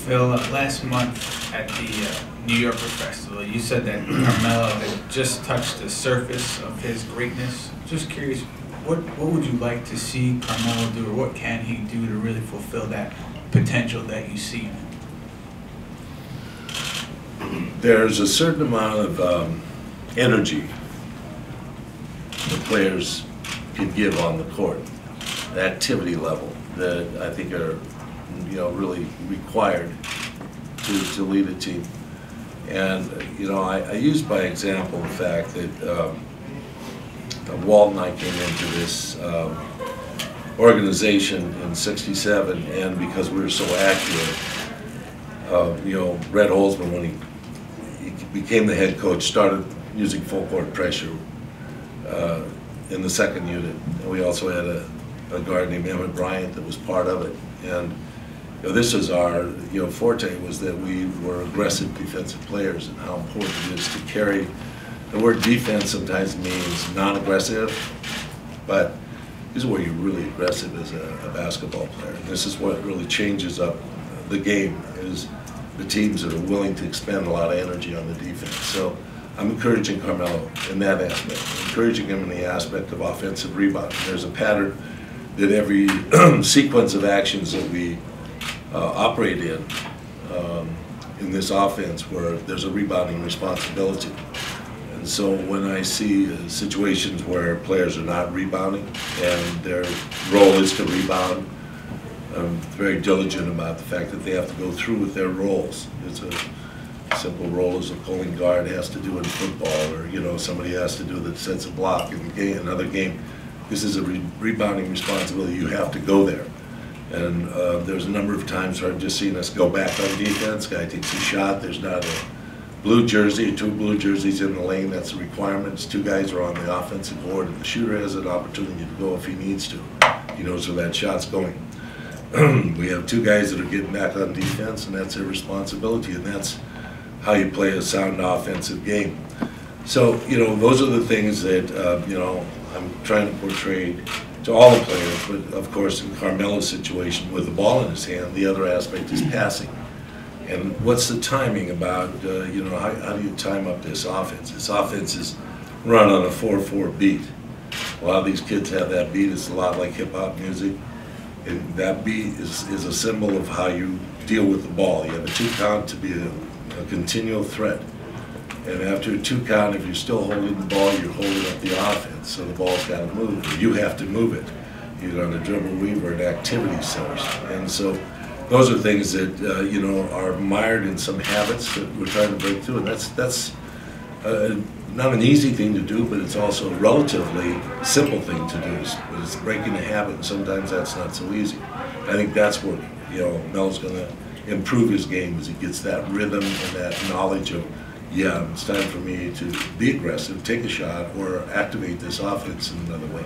Phil, last month at the New Yorker Festival, you said that Carmelo had just touched the surface of his greatness. Just curious, what would you like to see Carmelo do, or what can he do to really fulfill that potential that you see in him? There's a certain amount of energy the players can give on the court, the activity level that I think are really required to lead a team. And I use by example the fact that Walt and I came into this organization in '67, and because we were so accurate, Red Holzman, when he became the head coach, started using full court pressure in the second unit. And we also had a guard named Emmett Bryant that was part of it. And this is our forte, was that we were aggressive defensive players, and how important it is to carry. The word defense sometimes means non-aggressive, but this is where you're really aggressive as a basketball player. And this is what really changes up the game, is the teams that are willing to expend a lot of energy on the defense. So I'm encouraging Carmelo in that aspect, encouraging him in the aspect of offensive rebounding. There's a pattern that every sequence of actions that we operate in this offense, where there's a rebounding responsibility. And so when I see situations where players are not rebounding and their role is to rebound, I'm very diligent about the fact that they have to go through with their roles. It's a simple role as a pulling guard has to do in football, or somebody has to do that sets a block in the game, another game. This is a rebounding responsibility. You have to go there. And there's a number of times where I've just seen us go back on defense. Guy takes a shot. There's not a blue jersey, two blue jerseys in the lane. That's a requirement. It's two guys are on the offensive board, and the shooter has an opportunity to go if he needs to. He knows where that shot's going. We have two guys that are getting back on defense, and that's their responsibility. And that's how you play a sound offensive game. So those are the things that I'm trying to portray to all the players, but of course in Carmelo's situation with the ball in his hand, the other aspect is passing. And what's the timing about, how do you time up this offense? This offense is run on a 4-4 beat. A lot of these kids have that beat. It's a lot like hip-hop music. And that beat is a symbol of how you deal with the ball. You have a 2 count to be a continual threat. And after a 2 count, if you're still holding the ball, you're holding up the offense. So the ball's got to move. You have to move it. You're on a dribble weaver, an activity source. And so those are things that are mired in some habits that we're trying to break through. And that's not an easy thing to do, but it's also a relatively simple thing to do. But it's breaking a habit, and sometimes that's not so easy. I think that's where Melo's going to improve his game, as he gets that rhythm and that knowledge of, yeah, it's time for me to be aggressive, take a shot, or activate this offense in another way.